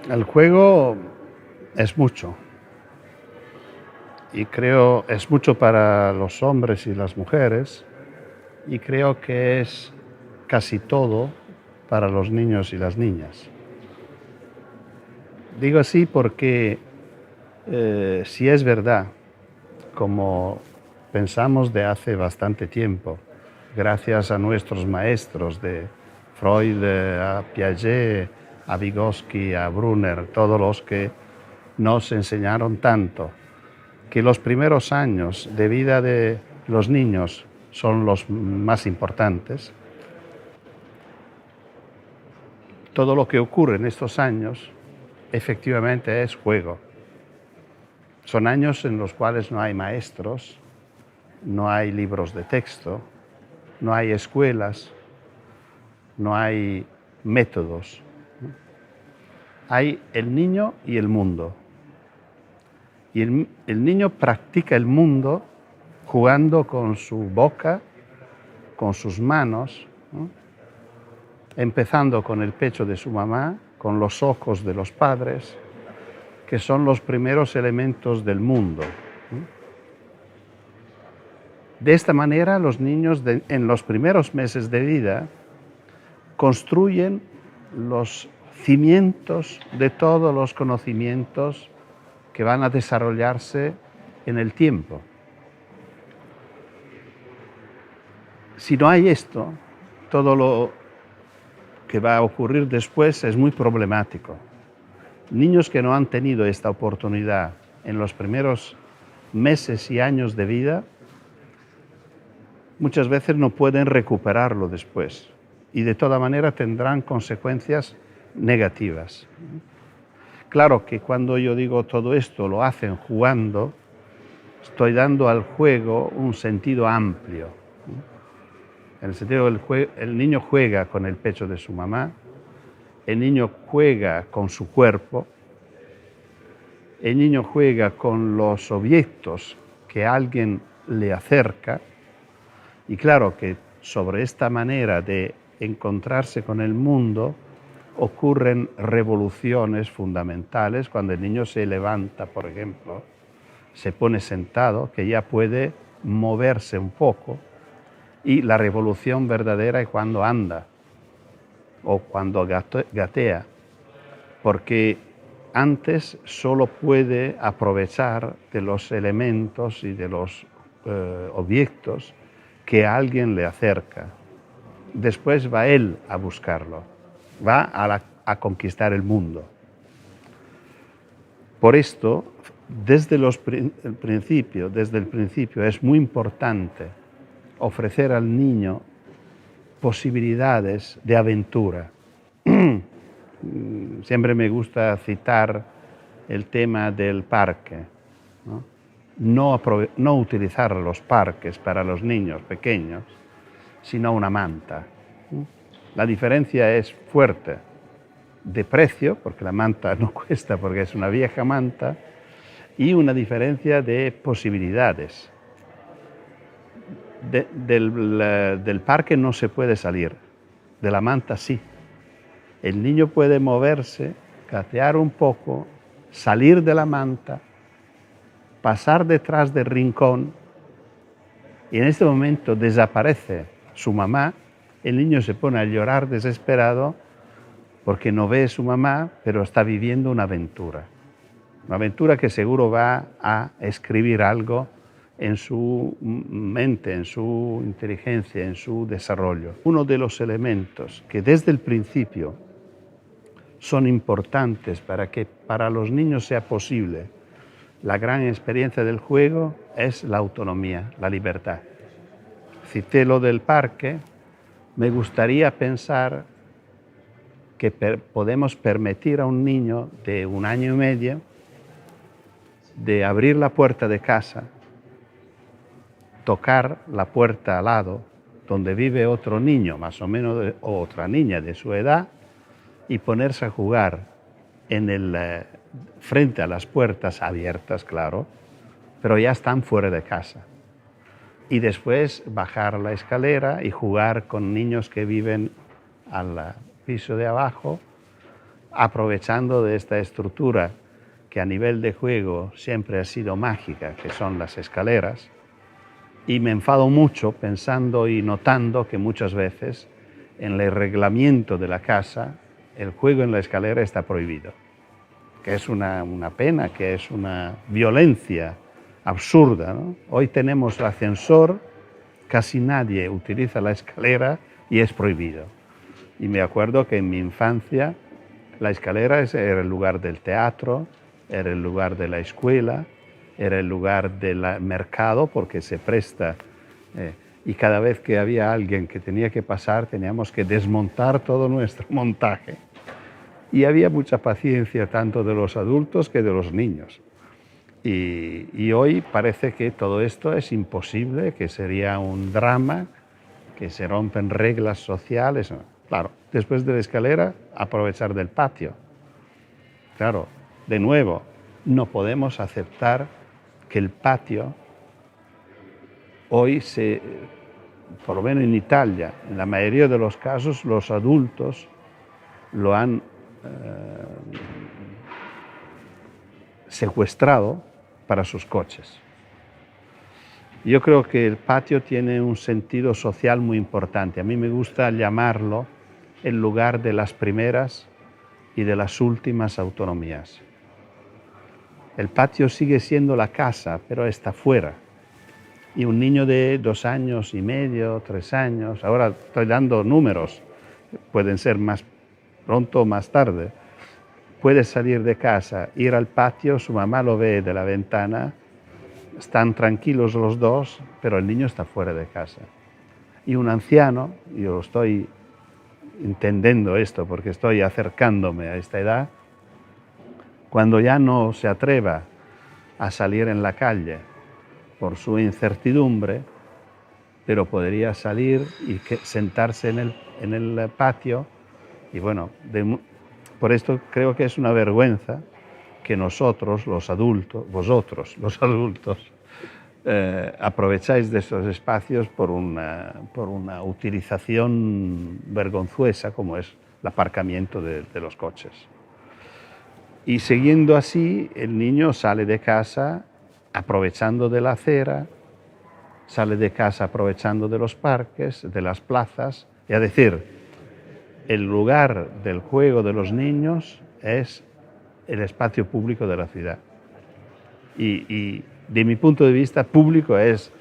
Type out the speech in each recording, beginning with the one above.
El juego es mucho y creo es mucho para los hombres y las mujeres y creo que es casi todo para los niños y las niñas. Digo así porque si es verdad, como pensamos de hace bastante tiempo, gracias a nuestros maestros de Freud, a Piaget, a Vygotsky, a Brunner, todos los que nos enseñaron tanto, que los primeros años de vida de los niños son los más importantes. Todo lo que ocurre en estos años efectivamente es juego. Son años en los cuales no hay maestros, no hay libros de texto, no hay escuelas, no hay métodos. Hay el niño y el mundo. Y el niño practica el mundo jugando con su boca, con sus manos, ¿no? Empezando con el pecho de su mamá, con los ojos de los padres, que son los primeros elementos del mundo. De esta manera, los niños en los primeros meses de vida construyen los cimientos de todos los conocimientos que van a desarrollarse en el tiempo. Si no hay esto, todo lo que va a ocurrir después es muy problemático. Niños que no han tenido esta oportunidad en los primeros meses y años de vida, muchas veces no pueden recuperarlo después y de toda manera tendrán consecuencias negativas. Claro que cuando yo digo todo esto lo hacen jugando, estoy dando al juego un sentido amplio. En el sentido el niño juega con el pecho de su mamá, el niño juega con su cuerpo, el niño juega con los objetos que alguien le acerca, y claro que sobre esta manera de encontrarse con el mundo ocurren revoluciones fundamentales cuando el niño se levanta, por ejemplo, se pone sentado, que ya puede moverse un poco, y la revolución verdadera es cuando anda o cuando gatea, porque antes solo puede aprovechar de los elementos y de los objetos que alguien le acerca. Después va él a buscarlo, va a conquistar el mundo. Por esto, desde el principio es muy importante ofrecer al niño posibilidades de aventura. Siempre me gusta citar el tema del parque, ¿no? No utilizar los parques para los niños pequeños, sino una manta. La diferencia es fuerte de precio, porque la manta no cuesta porque es una vieja manta, y una diferencia de posibilidades. Del parque no se puede salir, de la manta sí. El niño puede moverse, gatear un poco, salir de la manta, pasar detrás del rincón, y en este momento desaparece su mamá, el niño se pone a llorar desesperado porque no ve a su mamá, pero está viviendo una aventura que seguro va a escribir algo en su mente, en su inteligencia, en su desarrollo. Uno de los elementos que desde el principio son importantes para que para los niños sea posible la gran experiencia del juego es la autonomía, la libertad. Cité lo del parque, me gustaría pensar que podemos permitir a un niño de 1 año y medio de abrir la puerta de casa, tocar la puerta al lado, donde vive otro niño más o menos, o otra niña de su edad, y ponerse a jugar frente a las puertas abiertas, claro, pero ya están fuera de casa. Y después bajar la escalera y jugar con niños que viven al piso de abajo aprovechando de esta estructura que a nivel de juego siempre ha sido mágica, que son las escaleras, y me enfado mucho pensando y notando que muchas veces en el reglamento de la casa el juego en la escalera está prohibido, que es una pena, que es una violencia absurda, ¿no? Hoy tenemos el ascensor, casi nadie utiliza la escalera y es prohibido. Y me acuerdo que en mi infancia la escalera era el lugar del teatro, era el lugar de la escuela, era el lugar del mercado porque se presta. Y cada vez que había alguien que tenía que pasar teníamos que desmontar todo nuestro montaje. Y había mucha paciencia tanto de los adultos que de los niños. Y hoy parece que todo esto es imposible, que sería un drama, que se rompen reglas sociales. Claro, después de la escalera, aprovechar del patio. Claro, de nuevo, no podemos aceptar que el patio hoy por lo menos en Italia, en la mayoría de los casos, los adultos lo han secuestrado para sus coches. Yo creo que el patio tiene un sentido social muy importante. A mí me gusta llamarlo el lugar de las primeras y de las últimas autonomías. El patio sigue siendo la casa, pero está fuera. Y un niño de 2 años y medio, 3 años, ahora estoy dando números, pueden ser más pronto o más tarde, puede salir de casa, ir al patio, su mamá lo ve de la ventana, están tranquilos los dos, pero el niño está fuera de casa. Y un anciano, yo estoy entendiendo esto porque estoy acercándome a esta edad, cuando ya no se atreva a salir en la calle por su incertidumbre, pero podría salir y sentarse en el patio. Y bueno, por esto creo que es una vergüenza que nosotros, los adultos, vosotros, los adultos, aprovecháis de esos espacios por una utilización vergonzosa como es el aparcamiento de los coches. Y siguiendo así, el niño sale de casa aprovechando de la acera, sale de casa aprovechando de los parques, de las plazas, es decir, el lugar del juego de los niños es el espacio público de la ciudad. Y de mi punto de vista, público es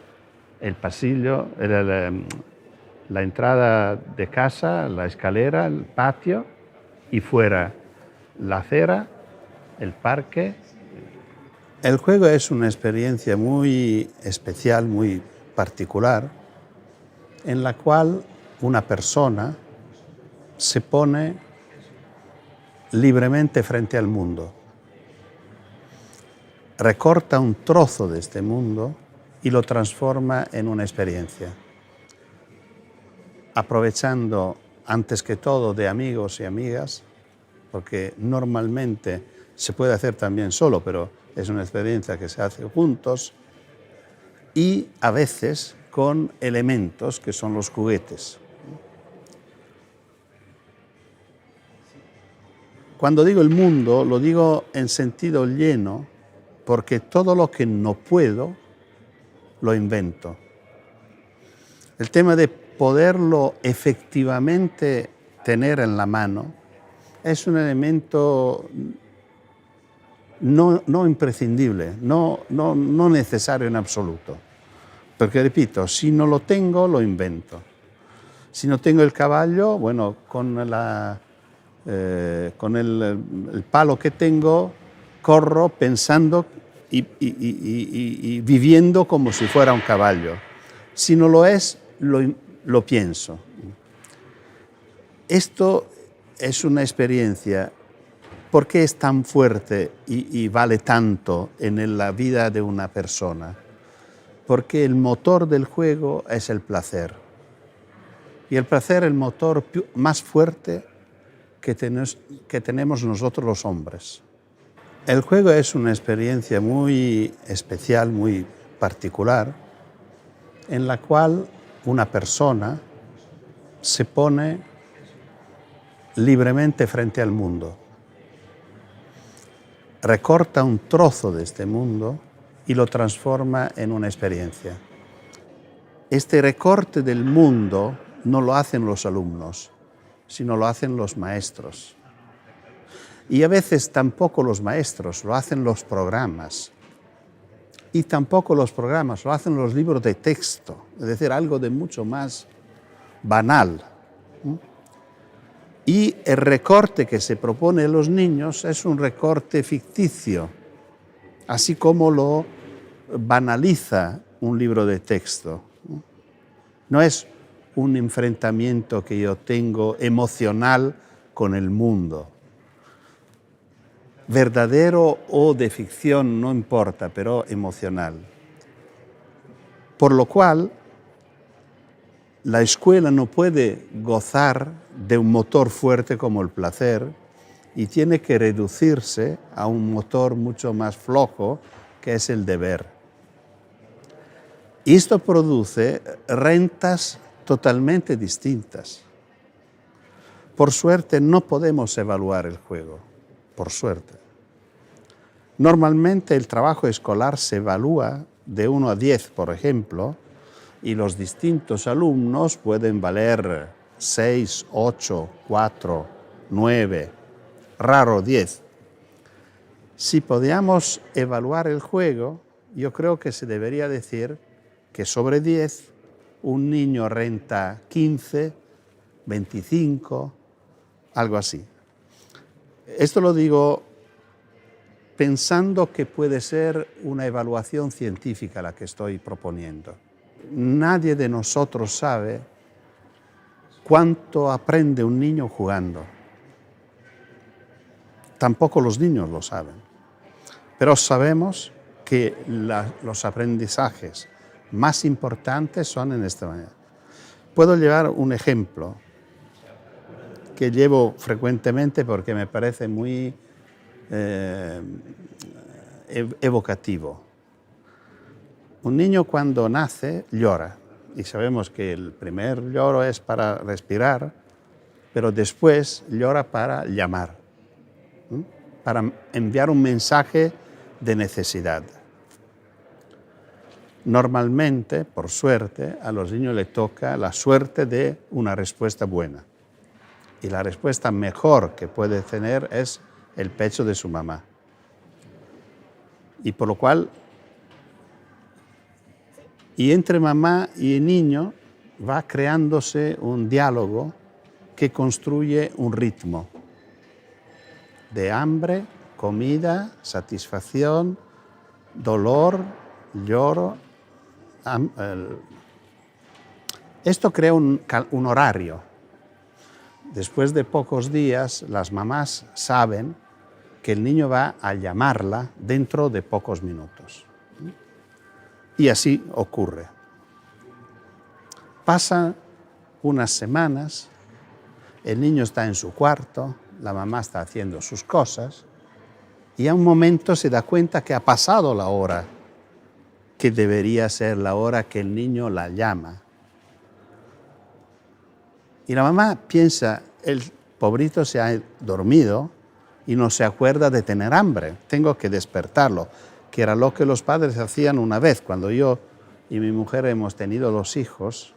el pasillo, la entrada de casa, la escalera, el patio y fuera la acera, el parque. El juego es una experiencia muy especial, muy particular, en la cual una persona se pone libremente frente al mundo, recorta un trozo de este mundo y lo transforma en una experiencia, aprovechando antes que todo de amigos y amigas, porque normalmente se puede hacer también solo, pero es una experiencia que se hace juntos, y a veces con elementos que son los juguetes. Cuando digo el mundo, lo digo en sentido lleno, porque todo lo que no puedo, lo invento. El tema de poderlo efectivamente tener en la mano es un elemento no imprescindible, no necesario en absoluto. Porque, repito, si no lo tengo, lo invento. Si no tengo el caballo, bueno, con el palo que tengo, corro pensando y viviendo como si fuera un caballo. Si no lo es, lo pienso. Esto es una experiencia. ¿Por qué es tan fuerte y vale tanto en la vida de una persona? Porque el motor del juego es el placer. Y el placer es el motor más fuerte que tenemos nosotros los hombres. El juego es una experiencia muy especial, muy particular, en la cual una persona se pone libremente frente al mundo. recorta un trozo de este mundo y lo transforma en una experiencia. Este recorte del mundo no lo hacen los alumnos, sino lo hacen los maestros. Y a veces tampoco los maestros, lo hacen los programas. Y tampoco los programas, lo hacen los libros de texto, es decir, algo de mucho más banal. Y el recorte que se propone a los niños es un recorte ficticio, así como lo banaliza un libro de texto. No es un enfrentamiento que yo tengo emocional con el mundo. Verdadero o de ficción, no importa, pero emocional. Por lo cual, la escuela no puede gozar de un motor fuerte como el placer y tiene que reducirse a un motor mucho más flojo, que es el deber. Y esto produce rentas totalmente distintas. Por suerte no podemos evaluar el juego, por suerte. Normalmente el trabajo escolar se evalúa de 1 a 10, por ejemplo, y los distintos alumnos pueden valer 6, 8, 4, 9, raro 10. Si podíamos evaluar el juego, yo creo que se debería decir que sobre 10 un niño renta 15, 25, algo así. Esto lo digo pensando que puede ser una evaluación científica la que estoy proponiendo. Nadie de nosotros sabe cuánto aprende un niño jugando. Tampoco los niños lo saben. Pero sabemos que los aprendizajes más importantes son en esta manera. Puedo llevar un ejemplo que llevo frecuentemente porque me parece muy evocativo. Un niño cuando nace llora y sabemos que el primer lloro es para respirar, pero después llora para llamar, para enviar un mensaje de necesidad. Normalmente, por suerte, a los niños les toca la suerte de una respuesta buena. Y la respuesta mejor que puede tener es el pecho de su mamá. Y por lo cual, y entre mamá y el niño va creándose un diálogo que construye un ritmo de hambre, comida, satisfacción, dolor, lloro. Esto crea un horario. Después de pocos días, las mamás saben que el niño va a llamarla dentro de pocos minutos. Y así ocurre. Pasan unas semanas, el niño está en su cuarto, la mamá está haciendo sus cosas, y a un momento se da cuenta que ha pasado la hora que debería ser la hora que el niño la llama. Y la mamá piensa, el pobrito se ha dormido y no se acuerda de tener hambre, tengo que despertarlo, que era lo que los padres hacían una vez. Cuando yo y mi mujer hemos tenido los hijos,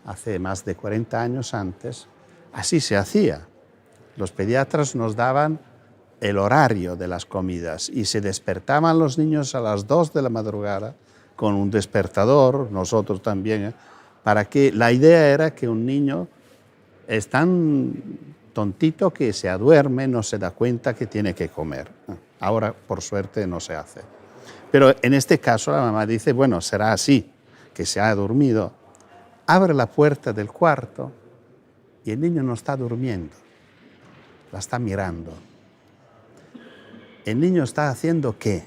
hace más de 40 años antes, así se hacía. Los pediatras nos daban el horario de las comidas y se despertaban los niños a las 2 de la madrugada con un despertador, nosotros también, para que la idea era que un niño es tan tontito que se aduerme, no se da cuenta que tiene que comer. Ahora, por suerte, no se hace. Pero en este caso la mamá dice, bueno, será así, que se ha dormido. Abre la puerta del cuarto y el niño no está durmiendo, la está mirando. El niño está haciendo ¿qué?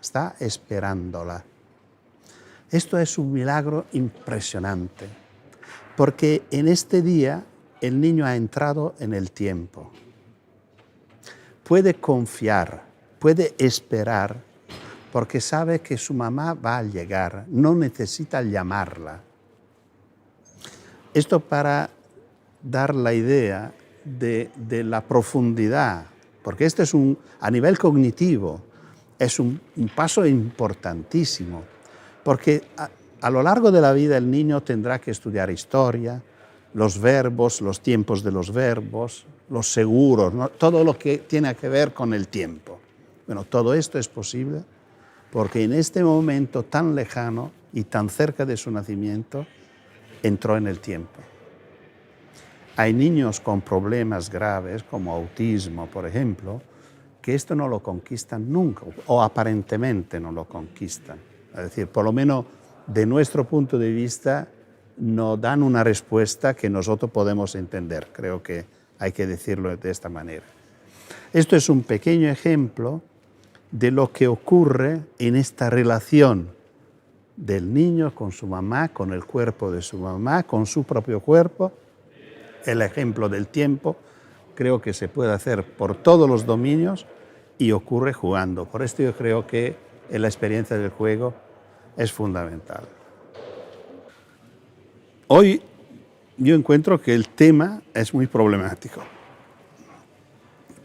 Está esperándola. Esto es un milagro impresionante, porque en este día el niño ha entrado en el tiempo. Puede confiar, puede esperar, porque sabe que su mamá va a llegar, no necesita llamarla. Esto para dar la idea de la profundidad porque este es a nivel cognitivo, es un paso importantísimo, porque a lo largo de la vida el niño tendrá que estudiar historia, los verbos, los tiempos de los verbos, los seguros, ¿no? Todo lo que tiene que ver con el tiempo. Bueno, todo esto es posible porque en este momento tan lejano y tan cerca de su nacimiento entró en el tiempo. Hay niños con problemas graves como autismo, por ejemplo, que esto no lo conquistan nunca o aparentemente no lo conquistan. Es decir, por lo menos de nuestro punto de vista no dan una respuesta que nosotros podemos entender. Creo que hay que decirlo de esta manera. Esto es un pequeño ejemplo de lo que ocurre en esta relación del niño con su mamá, con el cuerpo de su mamá, con su propio cuerpo. El ejemplo del tiempo creo que se puede hacer por todos los dominios y ocurre jugando. Por esto yo creo que la experiencia del juego es fundamental. Hoy yo encuentro que el tema es muy problemático,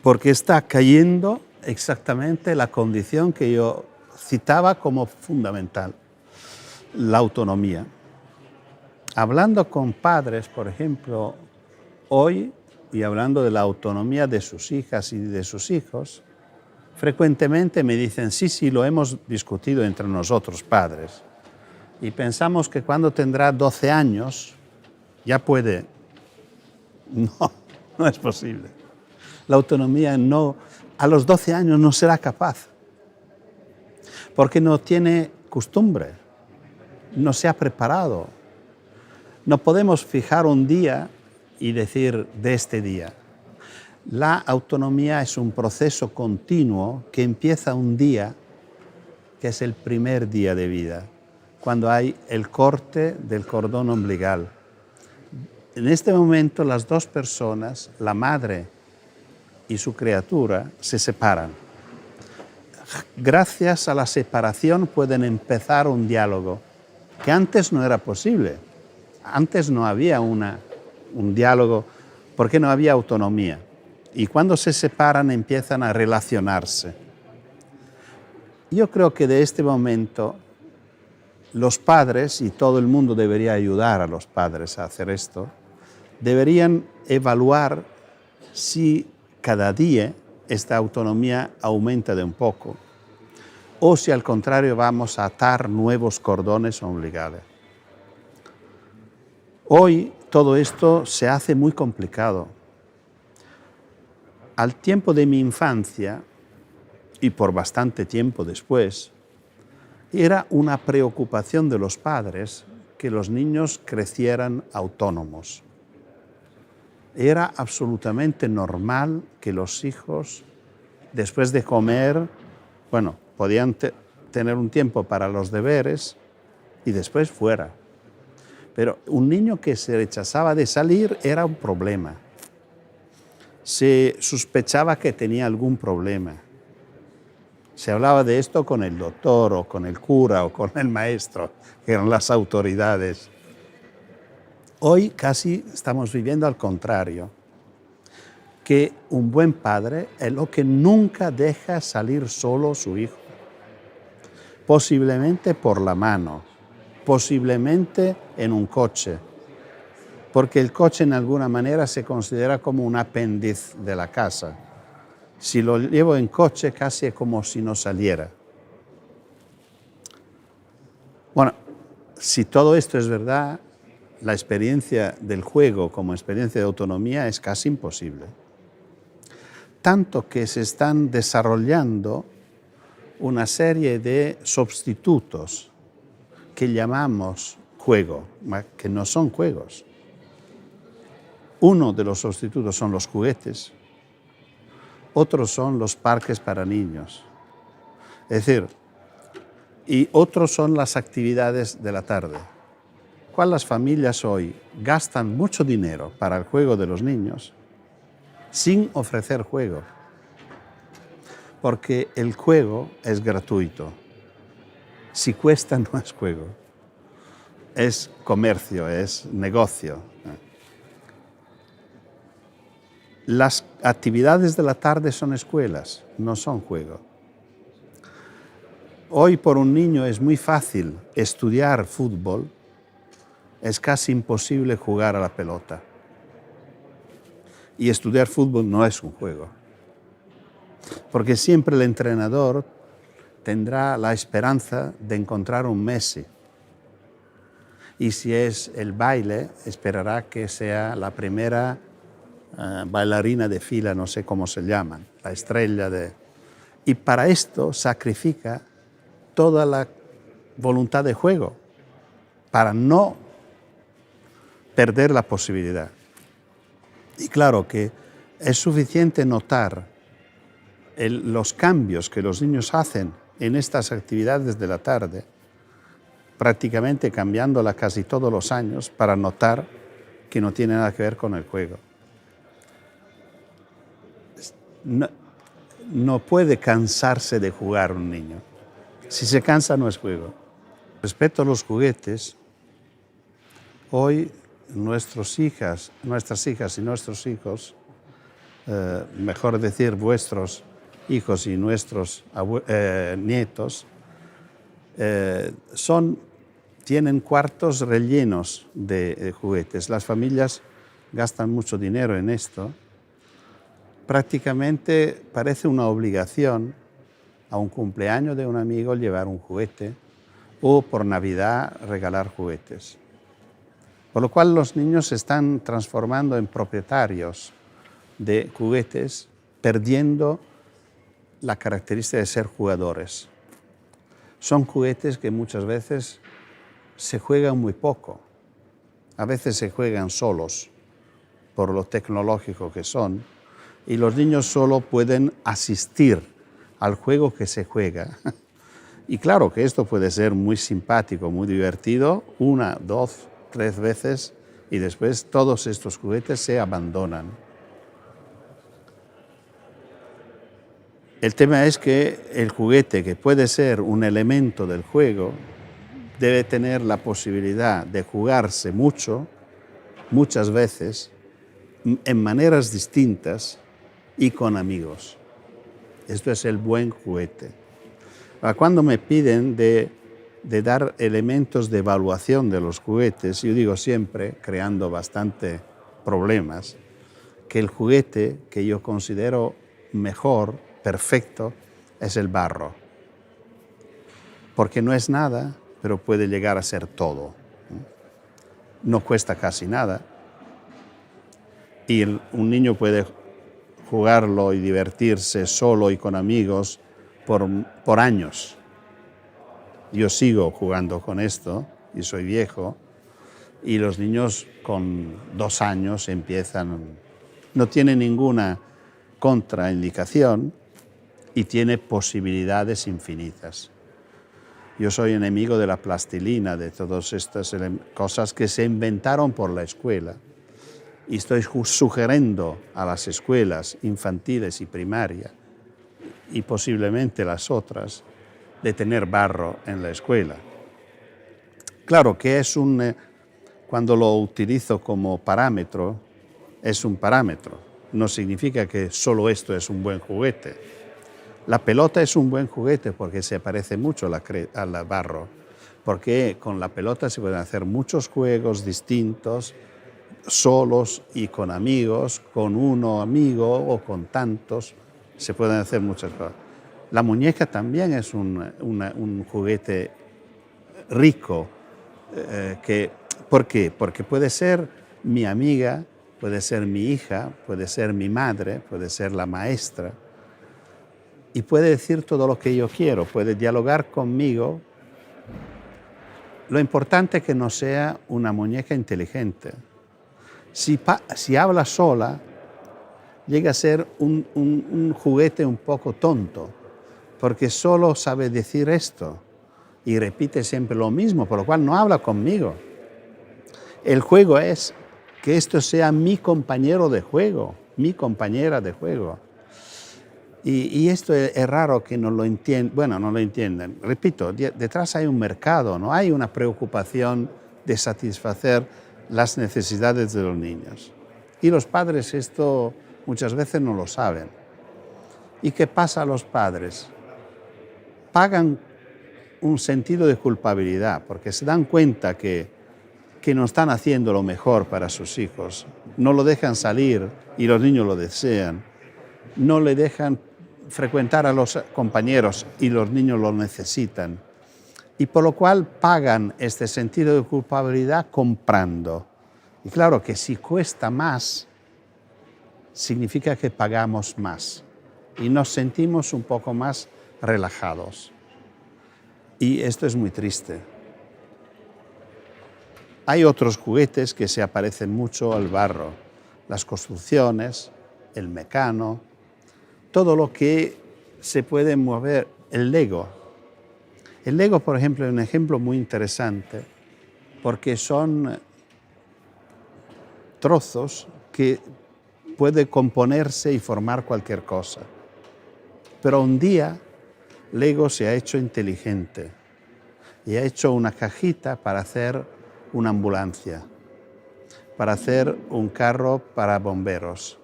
porque está cayendo exactamente la condición que yo citaba como fundamental, la autonomía. Hablando con padres, por ejemplo, hoy, y hablando de la autonomía de sus hijas y de sus hijos, frecuentemente me dicen, sí, lo hemos discutido entre nosotros padres, y pensamos que cuando tendrá 12 años ya puede. No es posible. La autonomía no, a los 12 años no será capaz, porque no tiene costumbre, no se ha preparado. No podemos fijar un día y decir de este día. La autonomía es un proceso continuo que empieza un día, que es el primer día de vida, cuando hay el corte del cordón umbilical. En este momento las dos personas, la madre y su criatura, se separan. Gracias a la separación pueden empezar un diálogo, que antes no era posible. Antes no había un diálogo porque no había autonomía. Y cuando se separan empiezan a relacionarse. Yo creo que de este momento los padres, y todo el mundo debería ayudar a los padres a hacer esto, deberían evaluar si cada día esta autonomía aumenta de un poco o si al contrario vamos a atar nuevos cordones umbilicales. Hoy todo esto se hace muy complicado. Al tiempo de mi infancia, y por bastante tiempo después, era una preocupación de los padres que los niños crecieran autónomos. Era absolutamente normal que los hijos, después de comer, podían tener un tiempo para los deberes y después fuera. Pero un niño que se rechazaba de salir era un problema. Se sospechaba que tenía algún problema. Se hablaba de esto con el doctor o con el cura o con el maestro, que eran las autoridades. Hoy casi estamos viviendo al contrario, que un buen padre es lo que nunca deja salir solo su hijo, posiblemente por la mano, posiblemente en un coche, porque el coche en alguna manera se considera como un apéndice de la casa. Si lo llevo en coche casi es como si no saliera. Bueno, si todo esto es verdad, la experiencia del juego como experiencia de autonomía es casi imposible. Tanto que se están desarrollando una serie de sustitutos que llamamos juego, que no son juegos. Uno de los sustitutos son los juguetes, otros son los parques para niños. Es decir, y otros son las actividades de la tarde. ¿Cuántas familias hoy gastan mucho dinero para el juego de los niños sin ofrecer juego? Porque el juego es gratuito. Si cuesta, no es juego. Es comercio, es negocio. Las actividades de la tarde son escuelas, no son juego. Hoy por un niño es muy fácil estudiar fútbol, es casi imposible jugar a la pelota. Y estudiar fútbol no es un juego, porque siempre el entrenador tendrá la esperanza de encontrar un Messi. Y si es el baile, esperará que sea la primera bailarina de fila, no sé cómo se llaman, la estrella de... Y para esto sacrifica toda la voluntad de juego, para no perder la posibilidad. Y claro que es suficiente notar los cambios que los niños hacen en estas actividades de la tarde, prácticamente cambiándola casi todos los años, para notar que no tiene nada que ver con el juego. No puede cansarse de jugar un niño. Si se cansa, no es juego. Respecto a los juguetes, hoy nuestras hijas y nuestros hijos, mejor decir vuestros hijos y nuestros nietos, tienen cuartos rellenos de juguetes. Las familias gastan mucho dinero en esto. Prácticamente parece una obligación a un cumpleaños de un amigo llevar un juguete o por Navidad regalar juguetes. Por lo cual los niños se están transformando en propietarios de juguetes, perdiendo la característica de ser jugadores. Son juguetes que muchas veces se juegan muy poco. A veces se juegan solos por lo tecnológico que son, y los niños solo pueden asistir al juego que se juega. Y claro que esto puede ser muy simpático, muy divertido, 1, 2, 3 veces, y después todos estos juguetes se abandonan. El tema es que el juguete, que puede ser un elemento del juego, debe tener la posibilidad de jugarse muchas veces, en maneras distintas y con amigos. Esto es el buen juguete. Cuando me piden de dar elementos de evaluación de los juguetes, yo digo siempre, creando bastante problemas, que el juguete que yo considero mejor, perfecto, es el barro. Porque no es nada, pero puede llegar a ser todo. No cuesta casi nada. Y un niño puede jugarlo y divertirse solo y con amigos por años. Yo sigo jugando con esto y soy viejo, y los niños con 2 años empiezan, no tiene ninguna contraindicación y tiene posibilidades infinitas. Yo soy enemigo de la plastilina, de todas estas cosas que se inventaron por la escuela. Y estoy sugiriendo a las escuelas infantiles y primaria, y posiblemente las otras, de tener barro en la escuela. Claro que cuando lo utilizo como parámetro, es un parámetro. No significa que solo esto es un buen juguete. La pelota es un buen juguete porque se parece mucho al barro, porque con la pelota se pueden hacer muchos juegos distintos, solos y con amigos, con uno amigo o con tantos, se pueden hacer muchas cosas. La muñeca también es un juguete rico. ¿Por qué? Porque puede ser mi amiga, puede ser mi hija, puede ser mi madre, puede ser la maestra, y puede decir todo lo que yo quiero, puede dialogar conmigo. Lo importante es que no sea una muñeca inteligente. Si habla sola, llega a ser un juguete un poco tonto, porque solo sabe decir esto y repite siempre lo mismo, por lo cual no habla conmigo. El juego es que esto sea mi compañero de juego, mi compañera de juego. Y esto es raro que no lo entiendan. Repito, detrás hay un mercado, no hay una preocupación de satisfacer las necesidades de los niños. Y los padres esto muchas veces no lo saben. ¿Y qué pasa a los padres? Pagan un sentido de culpabilidad porque se dan cuenta que no están haciendo lo mejor para sus hijos, no lo dejan salir y los niños lo desean, no le dejan frecuentar a los compañeros y los niños lo necesitan. Y por lo cual pagan este sentido de culpabilidad comprando. Y claro que si cuesta más, significa que pagamos más y nos sentimos un poco más relajados. Y esto es muy triste. Hay otros juguetes que se parecen mucho al barro, las construcciones, el mecano, todo lo que se puede mover, el Lego. El Lego, por ejemplo, es un ejemplo muy interesante porque son trozos que puede componerse y formar cualquier cosa. Pero un día Lego se ha hecho inteligente y ha hecho una cajita para hacer una ambulancia, para hacer un carro para bomberos,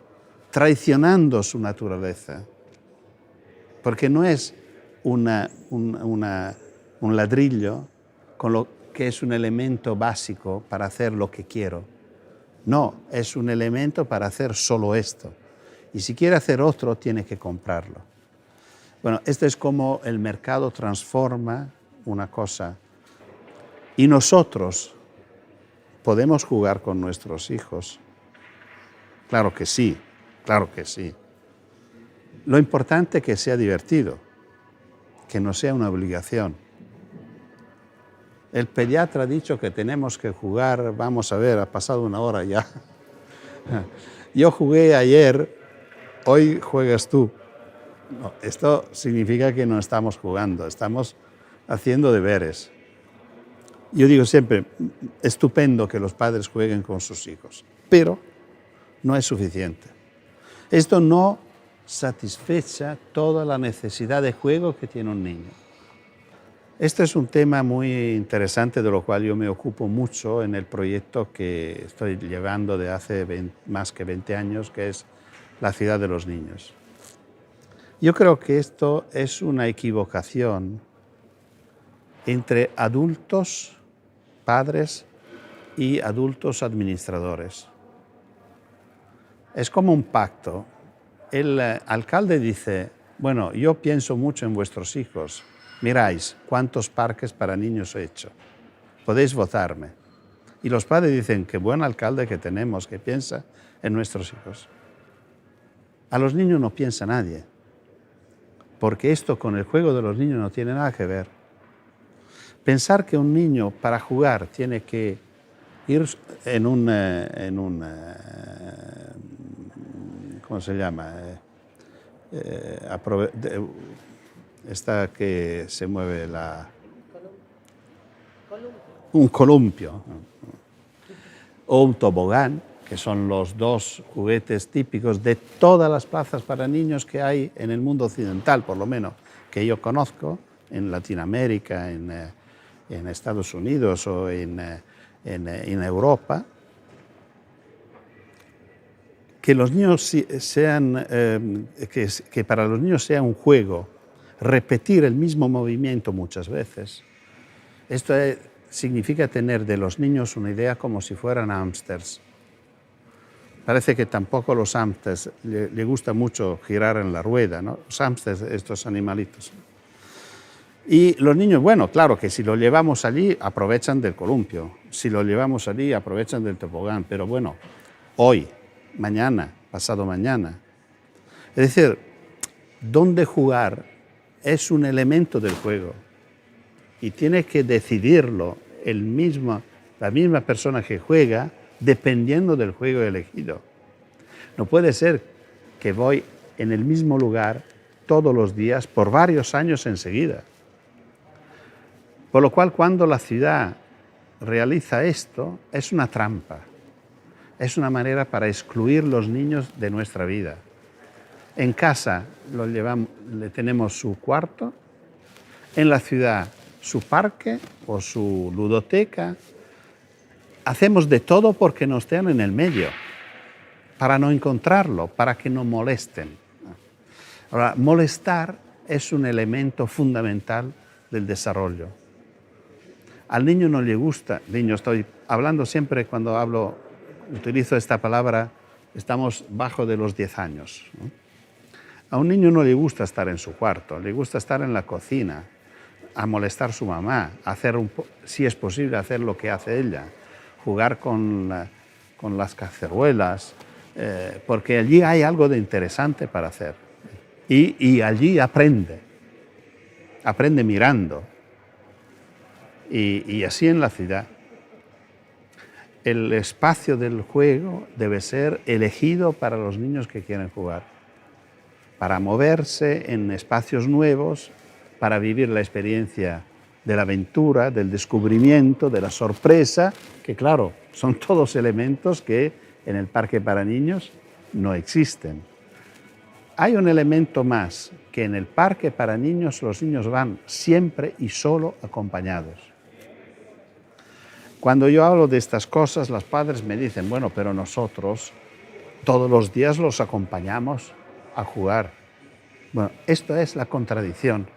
traicionando su naturaleza. Porque no es un ladrillo con lo que es un elemento básico para hacer lo que quiero. No, es un elemento para hacer solo esto. Y si quiere hacer otro, tiene que comprarlo. Bueno, esto es como el mercado transforma una cosa. Y nosotros podemos jugar con nuestros hijos. Claro que sí, claro que sí. Lo importante es que sea divertido, que no sea una obligación. El pediatra ha dicho que tenemos que jugar, vamos a ver, ha pasado una hora ya. Yo jugué ayer, hoy juegas tú. No, esto significa que no estamos jugando, estamos haciendo deberes. Yo digo siempre, estupendo que los padres jueguen con sus hijos, pero no es suficiente. Esto no satisfecha toda la necesidad de juego que tiene un niño. Este es un tema muy interesante de lo cual yo me ocupo mucho en el proyecto que estoy llevando de hace más que 20 años, que es la ciudad de los niños. Yo creo que esto es una equivocación entre adultos, padres y adultos administradores. Es como un pacto. El alcalde dice, bueno, yo pienso mucho en vuestros hijos. Miráis cuántos parques para niños he hecho. Podéis votarme. Y los padres dicen, qué buen alcalde que tenemos, que piensa en nuestros hijos. A los niños no piensa nadie, porque esto con el juego de los niños no tiene nada que ver. Pensar que un niño para jugar tiene que ir ¿cómo se llama? Esta que se mueve un columpio o un tobogán, que son los dos juguetes típicos de todas las plazas para niños que hay en el mundo occidental, por lo menos que yo conozco, en Latinoamérica, en Estados Unidos o en Europa. Que los niños que para los niños sea un juego repetir el mismo movimiento muchas veces. Esto significa tener de los niños una idea como si fueran hámsters. Parece que tampoco a los hámsters le gusta mucho girar en la rueda, ¿no? Los hámsters, estos animalitos. Y los niños, bueno, claro que si lo llevamos allí aprovechan del columpio, si lo llevamos allí aprovechan del tobogán, pero bueno, hoy, mañana, pasado mañana. Es decir, dónde jugar es un elemento del juego y tiene que decidirlo la misma persona que juega dependiendo del juego elegido. No puede ser que voy en el mismo lugar todos los días por varios años enseguida. Por lo cual, cuando la ciudad realiza esto, es una trampa. Es una manera para excluir los niños de nuestra vida. En casa le tenemos su cuarto, en la ciudad su parque o su ludoteca. Hacemos de todo porque no estén en el medio. para no encontrarlo, para que no molesten. Ahora, molestar es un elemento fundamental del desarrollo. Al niño no le gusta, niño, estoy hablando siempre cuando utilizo esta palabra, estamos bajo de los 10 años, ¿no? A un niño no le gusta estar en su cuarto, le gusta estar en la cocina, a molestar a su mamá, si es posible, hacer lo que hace ella, jugar con las caceruelas, porque allí hay algo de interesante para hacer. Y allí aprende mirando. Y así en la ciudad. El espacio del juego debe ser elegido para los niños que quieren jugar, para moverse en espacios nuevos, para vivir la experiencia de la aventura, del descubrimiento, de la sorpresa, que claro, son todos elementos que en el parque para niños no existen. Hay un elemento más, que en el parque para niños los niños van siempre y solo acompañados. Cuando yo hablo de estas cosas, los padres me dicen, bueno, pero nosotros todos los días los acompañamos a jugar. Bueno, esto es la contradicción.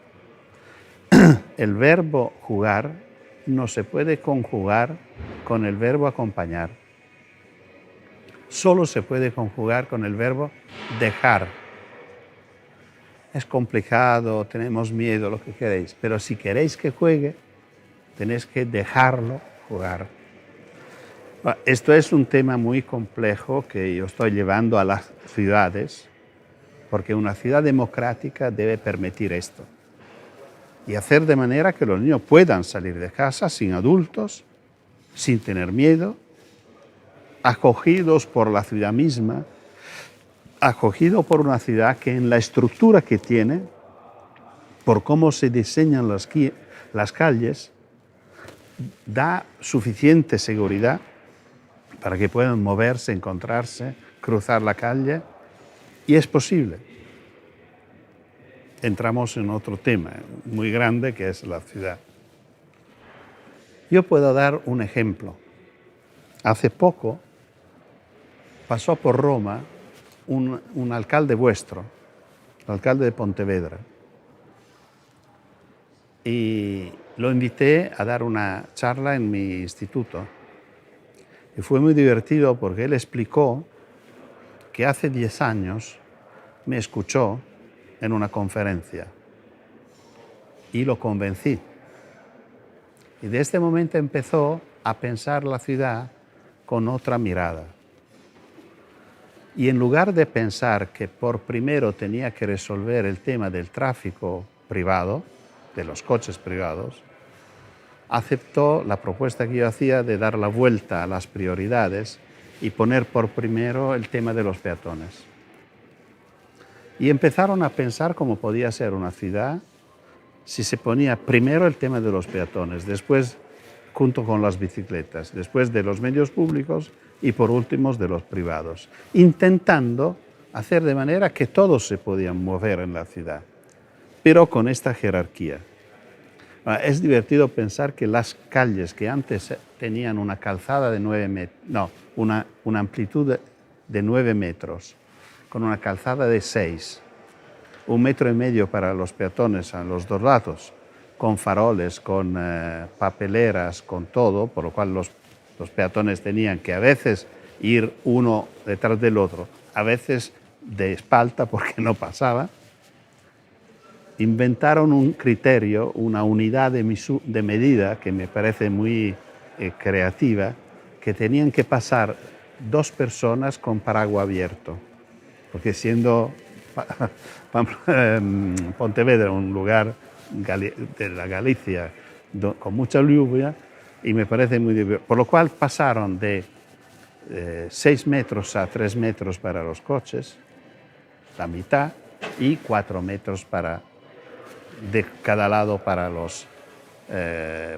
El verbo jugar no se puede conjugar con el verbo acompañar. Solo se puede conjugar con el verbo dejar. Es complicado, tenemos miedo, lo que queréis, pero si queréis que juegue, tenéis que dejarlo jugar. Esto es un tema muy complejo que yo estoy llevando a las ciudades, porque una ciudad democrática debe permitir esto y hacer de manera que los niños puedan salir de casa sin adultos, sin tener miedo, acogidos por la ciudad misma, acogido por una ciudad que en la estructura que tiene, por cómo se diseñan las calles, da suficiente seguridad para que puedan moverse, encontrarse, cruzar la calle, y es posible. Entramos en otro tema muy grande que es la ciudad. Yo puedo dar un ejemplo. Hace poco pasó por Roma un alcalde vuestro, el alcalde de Pontevedra, y lo invité a dar una charla en mi instituto. Y fue muy divertido porque él explicó que hace 10 años me escuchó en una conferencia y lo convencí. Y de este momento empezó a pensar la ciudad con otra mirada. Y en lugar de pensar que por primero tenía que resolver el tema del tráfico privado, de los coches privados, aceptó la propuesta que yo hacía de dar la vuelta a las prioridades y poner por primero el tema de los peatones. Y empezaron a pensar cómo podía ser una ciudad si se ponía primero el tema de los peatones, después junto con las bicicletas, después de los medios públicos y por último de los privados, intentando hacer de manera que todos se podían mover en la ciudad, pero con esta jerarquía. Es divertido pensar que las calles que antes tenían una calzada de una amplitud de 9 metros, con una calzada de 6, 1,5 metros para los peatones a los dos lados, con faroles, con papeleras, con todo, por lo cual los peatones tenían que a veces ir uno detrás del otro, a veces de espalda porque no pasaba. Inventaron un criterio, una unidad de medida que me parece muy creativa, que tenían que pasar 2 personas con paraguas abierto, porque siendo Pontevedra un lugar de la Galicia con mucha lluvia, y me parece muy divertido. Por lo cual pasaron de 6 metros a 3 metros para los coches, la mitad, y 4 metros de cada lado para los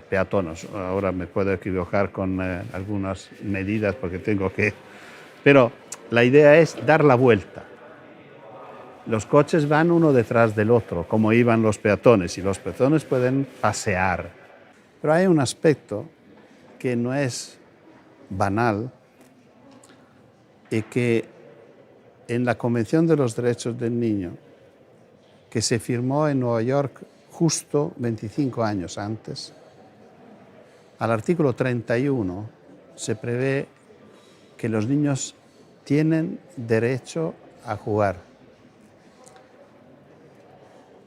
peatones. Ahora me puedo equivocar con algunas medidas porque tengo que... Pero la idea es dar la vuelta. Los coches van uno detrás del otro, como iban los peatones, y los peatones pueden pasear. Pero hay un aspecto que no es banal y que en la Convención de los Derechos del Niño, que se firmó en Nueva York justo 25 años antes, al artículo 31 se prevé que los niños tienen derecho a jugar.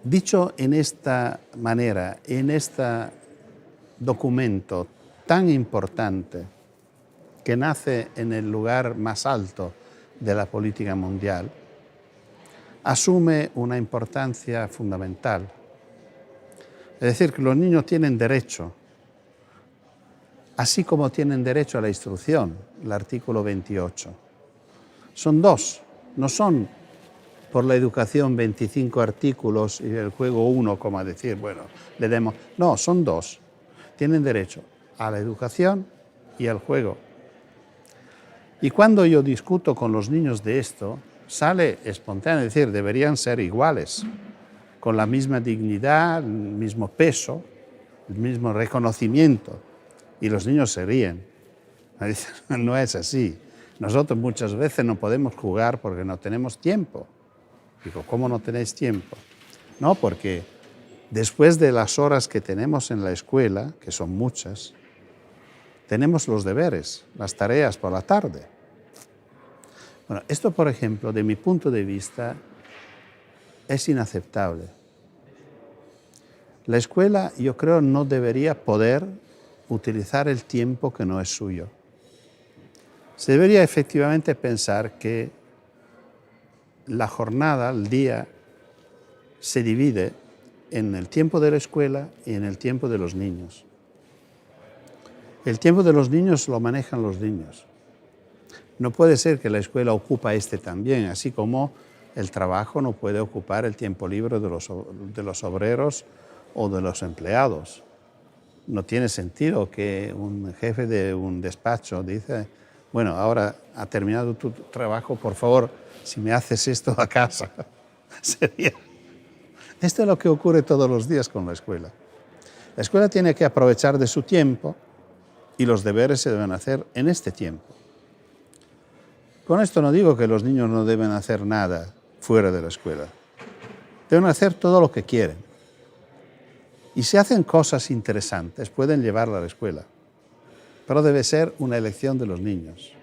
Dicho en esta manera, en este documento tan importante que nace en el lugar más alto de la política mundial, asume una importancia fundamental. Es decir, que los niños tienen derecho, así como tienen derecho a la instrucción, el artículo 28. Son dos, no son por la educación 25 artículos y el juego uno, como a decir, bueno, le demos. No, son dos. Tienen derecho a la educación y al juego. Y cuando yo discuto con los niños de esto, sale espontáneo, es decir, deberían ser iguales, con la misma dignidad, el mismo peso, el mismo reconocimiento. Y los niños se ríen. No es así. Nosotros muchas veces no podemos jugar porque no tenemos tiempo. Digo, ¿cómo no tenéis tiempo? No, porque después de las horas que tenemos en la escuela, que son muchas, tenemos los deberes, las tareas por la tarde. Bueno, esto, por ejemplo, de mi punto de vista, es inaceptable. La escuela, yo creo, no debería poder utilizar el tiempo que no es suyo. Se debería efectivamente pensar que la jornada, el día, se divide en el tiempo de la escuela y en el tiempo de los niños. El tiempo de los niños lo manejan los niños. No puede ser que la escuela ocupa este también, así como el trabajo no puede ocupar el tiempo libre de los obreros o de los empleados. No tiene sentido que un jefe de un despacho dice, bueno, ahora ha terminado tu trabajo, por favor, si me haces esto a casa. Esto es lo que ocurre todos los días con la escuela. La escuela tiene que aprovechar de su tiempo y los deberes se deben hacer en este tiempo. Con esto no digo que los niños no deben hacer nada fuera de la escuela. Deben hacer todo lo que quieren. Y si hacen cosas interesantes, pueden llevarla a la escuela. Pero debe ser una elección de los niños.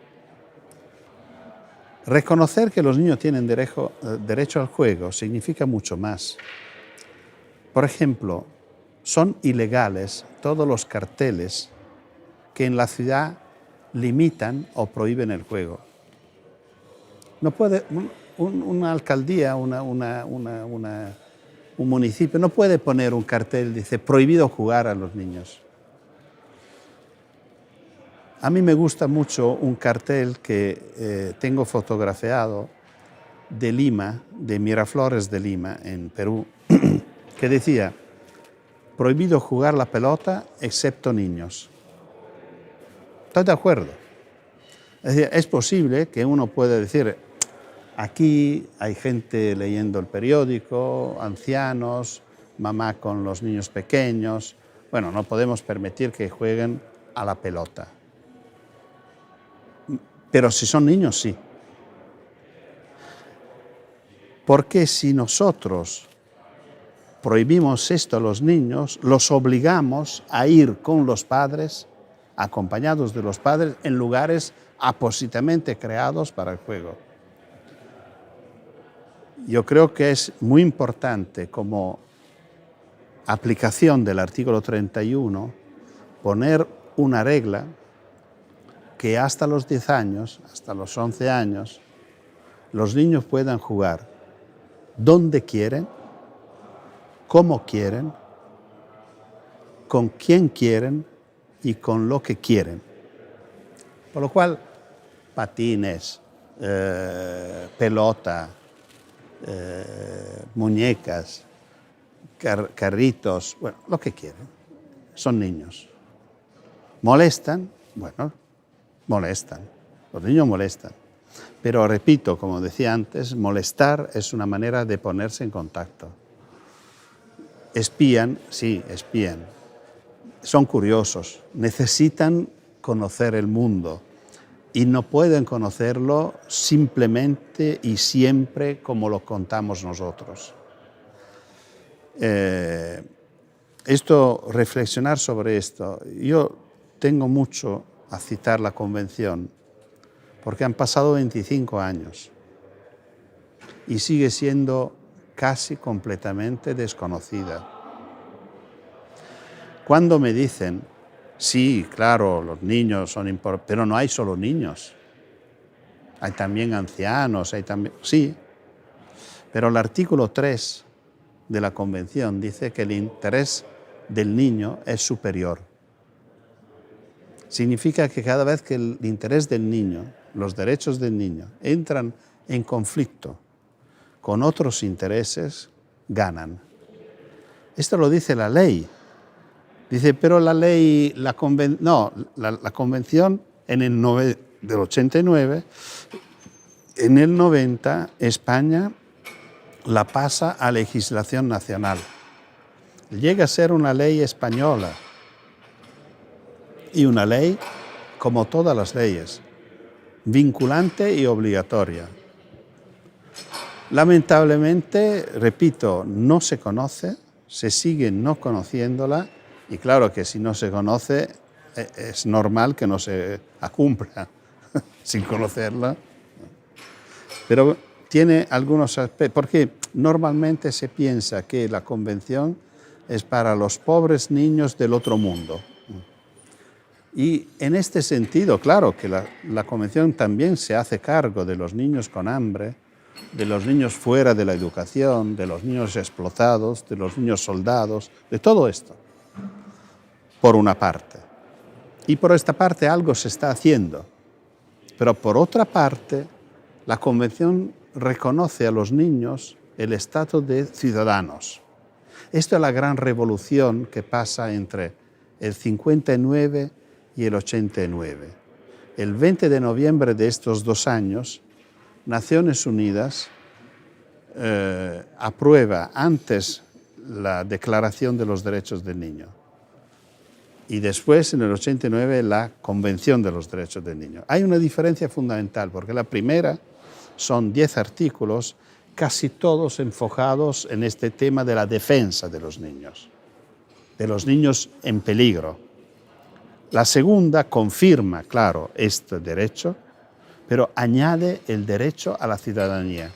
Reconocer que los niños tienen derecho al juego significa mucho más. Por ejemplo, son ilegales todos los carteles que en la ciudad limitan o prohíben el juego. No puede, una alcaldía, un municipio no puede poner un cartel que dice prohibido jugar a los niños. A mí me gusta mucho un cartel que tengo fotografiado de Lima, de Miraflores de Lima, en Perú, que decía, prohibido jugar la pelota excepto niños. Estoy de acuerdo. Es decir, es posible que uno pueda decir, aquí hay gente leyendo el periódico, ancianos, mamá con los niños pequeños. Bueno, no podemos permitir que jueguen a la pelota. Pero si son niños, sí. Porque si nosotros prohibimos esto a los niños, los obligamos a ir con los padres, acompañados de los padres, en lugares apósitamente creados para el juego. Yo creo que es muy importante como aplicación del artículo 31 poner una regla que hasta los 10 años, hasta los 11 años, los niños puedan jugar donde quieren, cómo quieren, con quién quieren y con lo que quieren. Por lo cual, patines, pelota, muñecas, carritos, bueno, lo que quieren. Son niños. ¿Molestan? Bueno, molestan. Los niños molestan. Pero repito, como decía antes, molestar es una manera de ponerse en contacto. Espían, sí, espían. Son curiosos, necesitan conocer el mundo y no pueden conocerlo simplemente y siempre como lo contamos nosotros. Reflexionar sobre esto. Yo tengo mucho a citar la Convención, porque han pasado 25 años y sigue siendo casi completamente desconocida. Cuando me dicen, sí, claro, los niños son importantes, pero no hay solo niños, hay también ancianos, sí, pero el artículo 3 de la Convención dice que el interés del niño es superior. Significa que cada vez que el interés del niño, los derechos del niño, entran en conflicto con otros intereses, ganan. Esto lo dice la ley. Dice, pero la ley, la Convención del 89, en el 90, España la pasa a legislación nacional. Llega a ser una ley española y una ley, como todas las leyes, vinculante y obligatoria. Lamentablemente, repito, no se conoce, se sigue no conociéndola, y claro que si no se conoce es normal que no se cumpla sin conocerla, pero tiene algunos aspectos, porque normalmente se piensa que la Convención es para los pobres niños del otro mundo. Y en este sentido, claro que la Convención también se hace cargo de los niños con hambre, de los niños fuera de la educación, de los niños explotados, de los niños soldados, de todo esto, por una parte. Y por esta parte algo se está haciendo. Pero por otra parte, la Convención reconoce a los niños el estatus de ciudadanos. Esta es la gran revolución que pasa entre el 59 y el 89. El 20 de noviembre de estos 2 años, Naciones Unidas aprueba antes la Declaración de los Derechos del Niño y después, en el 89, la Convención de los Derechos del Niño. Hay una diferencia fundamental, porque la primera son 10 artículos, casi todos enfocados en este tema de la defensa de los niños en peligro. La segunda confirma, claro, este derecho, pero añade el derecho a la ciudadanía.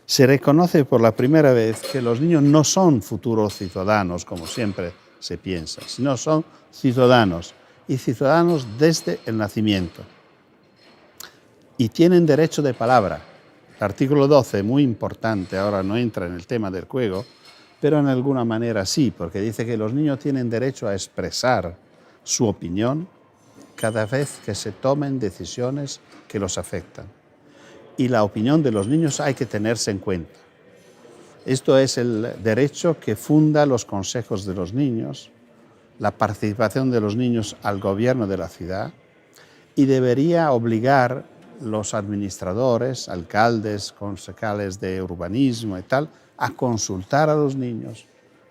Se reconoce por la primera vez que los niños no son futuros ciudadanos, como siempre se piensa, sino son ciudadanos, y ciudadanos desde el nacimiento. Y tienen derecho de palabra. El artículo 12, muy importante, ahora no entra en el tema del juego, pero en alguna manera sí, porque dice que los niños tienen derecho a expresar su opinión cada vez que se tomen decisiones que los afectan. Y la opinión de los niños hay que tenerse en cuenta. Esto es el derecho que funda los consejos de los niños, la participación de los niños al gobierno de la ciudad, y debería obligar los administradores, alcaldes, concejales de urbanismo y tal, a consultar a los niños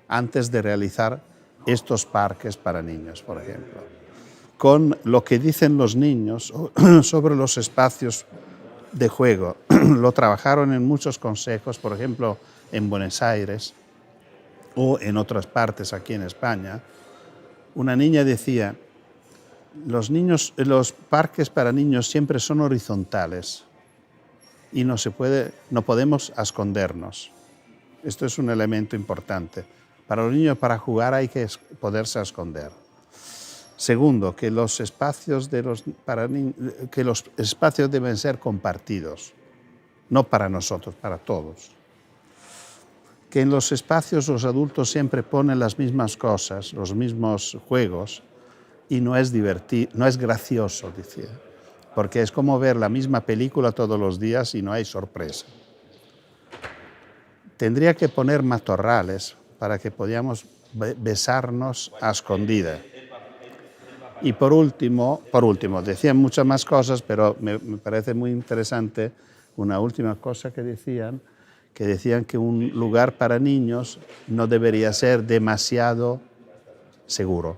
antes de realizar estos parques para niños, por ejemplo, con lo que dicen los niños sobre los espacios de juego. Lo trabajaron en muchos consejos, por ejemplo, en Buenos Aires o en otras partes aquí en España. Una niña decía, los parques para niños siempre son horizontales y no podemos escondernos. Esto es un elemento importante. Para los niños, para jugar hay que poderse esconder. Segundo, que los espacios deben ser compartidos, no para nosotros, para todos. Que en los espacios los adultos siempre ponen las mismas cosas, los mismos juegos, y no es gracioso, decía, porque es como ver la misma película todos los días y no hay sorpresa. Tendría que poner matorrales para que podamos besarnos a escondida. Y por último, decían muchas más cosas, pero me parece muy interesante una última cosa que decían que un lugar para niños no debería ser demasiado seguro.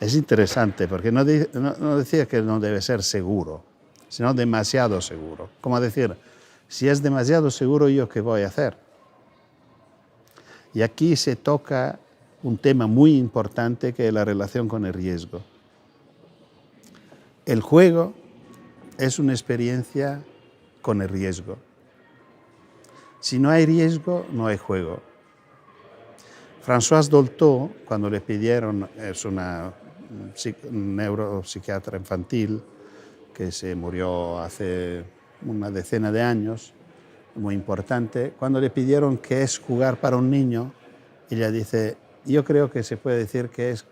Es interesante porque no decía que no debe ser seguro, sino demasiado seguro. Como decir, si es demasiado seguro, ¿yo qué voy a hacer? Y aquí se toca un tema muy importante que es la relación con el riesgo. El juego es una experiencia con el riesgo. Si no hay riesgo, no hay juego. Françoise Dolto, cuando le pidieron, es una neuropsiquiatra infantil que se murió hace una decena de años, muy importante, cuando le pidieron qué es jugar para un niño, ella dice, yo creo que se puede decir que es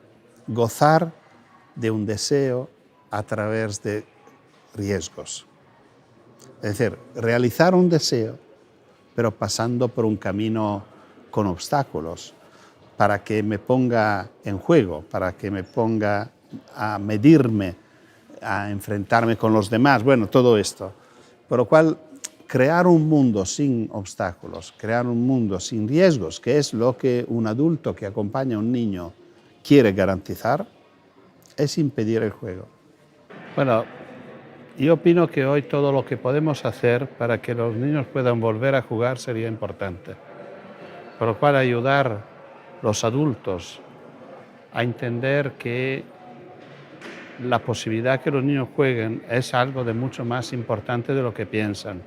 gozar de un deseo a través de riesgos. Es decir, realizar un deseo, pero pasando por un camino con obstáculos, para que me ponga en juego, para que me ponga a medirme, a enfrentarme con los demás, bueno, todo esto. Por lo cual, crear un mundo sin obstáculos, crear un mundo sin riesgos, que es lo que un adulto que acompaña a un niño quiere garantizar, es impedir el juego. Bueno, yo opino que hoy todo lo que podemos hacer para que los niños puedan volver a jugar sería importante. Por lo cual ayudar a los adultos a entender que la posibilidad que los niños jueguen es algo de mucho más importante de lo que piensan.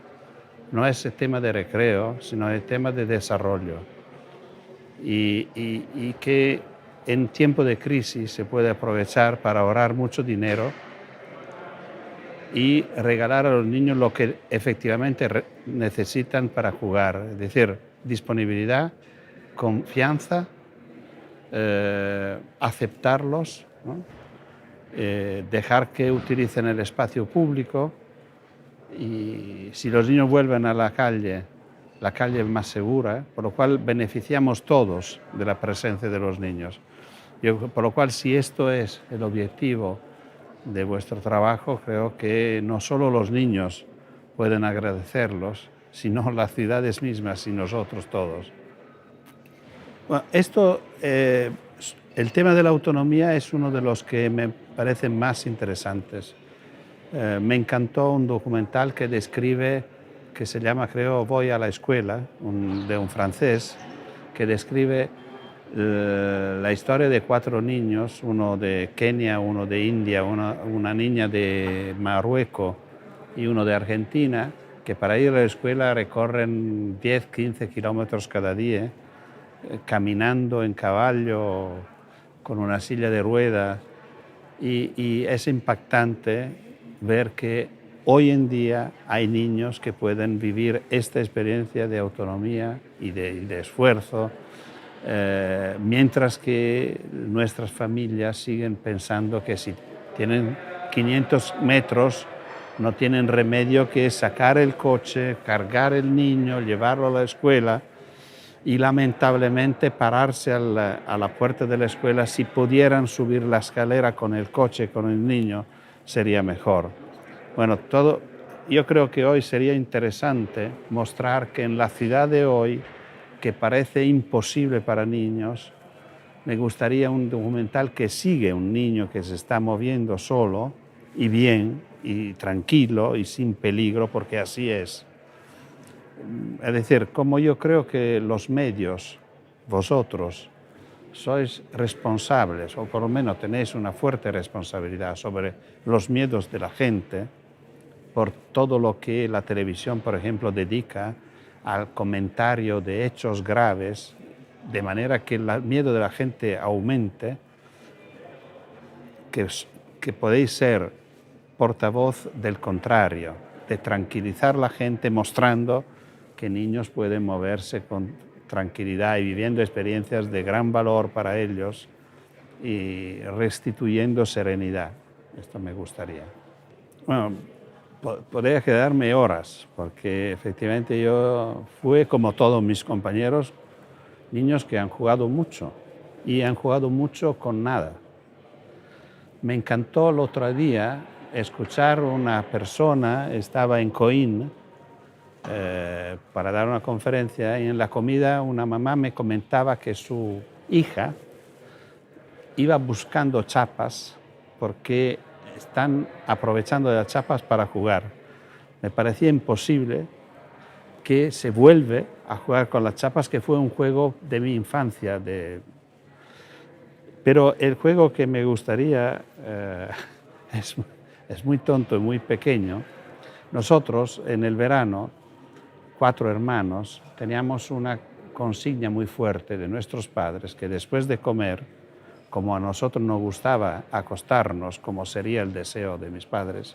No es el tema de recreo, sino el tema de desarrollo. Y que en tiempo de crisis se puede aprovechar para ahorrar mucho dinero y regalar a los niños lo que efectivamente necesitan para jugar. Es decir, disponibilidad, confianza, aceptarlos, ¿no? Dejar que utilicen el espacio público, y si los niños vuelven a la calle es más segura, por lo cual beneficiamos todos de la presencia de los niños. Por lo cual, si esto es el objetivo de vuestro trabajo, creo que no solo los niños pueden agradecerlos, sino las ciudades mismas y nosotros todos. Bueno, el tema de la autonomía es uno de los que me parecen más interesantes. Me encantó un documental que describe, que se llama, creo, Voy a la escuela, de un francés, que describe la historia de 4 niños, uno de Kenia, uno de India, una niña de Marruecos y uno de Argentina, que para ir a la escuela recorren 10, 15 kilómetros cada día, caminando en caballo, con una silla de ruedas, y es impactante ver que hoy en día hay niños que pueden vivir esta experiencia de autonomía y de esfuerzo, mientras que nuestras familias siguen pensando que si tienen 500 metros no tienen remedio que sacar el coche, cargar el niño, llevarlo a la escuela y lamentablemente pararse a la puerta de la escuela. Si pudieran subir la escalera con el coche, con el niño, sería mejor. Bueno, yo creo que hoy sería interesante mostrar que en la ciudad de hoy, que parece imposible para niños, me gustaría un documental que sigue un niño que se está moviendo solo y bien y tranquilo y sin peligro, porque así es. Es decir, como yo creo que los medios, vosotros, sois responsables, o por lo menos tenéis una fuerte responsabilidad sobre los miedos de la gente, por todo lo que la televisión, por ejemplo, dedica al comentario de hechos graves, de manera que el miedo de la gente aumente, que podéis ser portavoz del contrario, de tranquilizar a la gente mostrando que niños pueden moverse con tranquilidad y viviendo experiencias de gran valor para ellos y restituyendo serenidad. Esto me gustaría. Bueno, podría quedarme horas, porque efectivamente yo fui, como todos mis compañeros, niños que han jugado mucho y han jugado mucho con nada. Me encantó el otro día escuchar una persona, estaba en Coín para dar una conferencia, y en la comida una mamá me comentaba que su hija iba buscando chapas porque están aprovechando de las chapas para jugar. Me parecía imposible que se vuelve a jugar con las chapas, que fue un juego de mi infancia. Pero el juego que me gustaría es muy tonto y muy pequeño. Nosotros en el verano, 4 hermanos, teníamos una consigna muy fuerte de nuestros padres que después de comer, como a nosotros nos gustaba acostarnos, como sería el deseo de mis padres,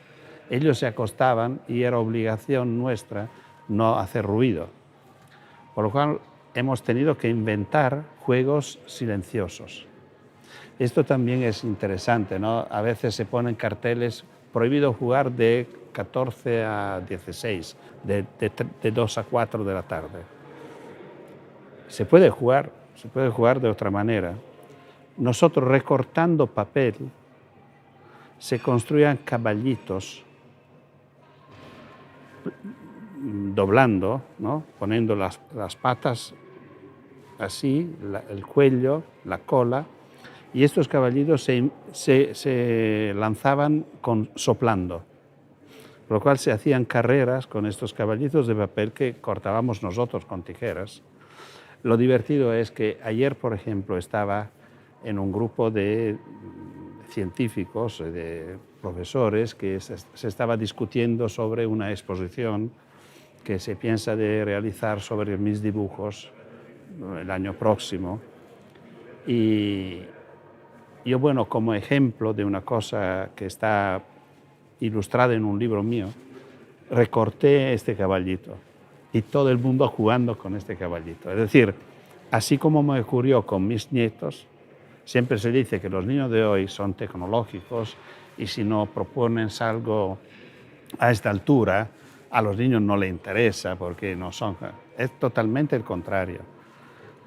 ellos se acostaban y era obligación nuestra no hacer ruido. Por lo cual hemos tenido que inventar juegos silenciosos. Esto también es interesante, ¿no? A veces se ponen carteles: prohibido jugar de 14 a 16, de 2 a 4 de la tarde. Se puede jugar de otra manera. Nosotros, recortando papel, se construían caballitos, doblando, ¿no? Poniendo las patas así, el cuello, la cola, y estos caballitos se lanzaban soplando, por lo cual se hacían carreras con estos caballitos de papel que cortábamos nosotros con tijeras. Lo divertido es que ayer, por ejemplo, estaba en un grupo de científicos, de profesores, que se estaba discutiendo sobre una exposición que se piensa de realizar sobre mis dibujos el año próximo. Y yo, bueno, como ejemplo de una cosa que está ilustrada en un libro mío, recorté este caballito y todo el mundo jugando con este caballito. Es decir, así como me ocurrió con mis nietos, siempre se dice que los niños de hoy son tecnológicos y si no proponen algo a esta altura, a los niños no les interesa porque no son. Es totalmente el contrario.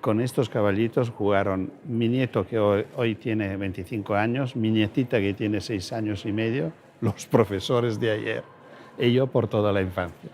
Con estos caballitos jugaron mi nieto, que hoy tiene 25 años, mi nietita, que tiene 6 años y medio, los profesores de ayer y yo por toda la infancia.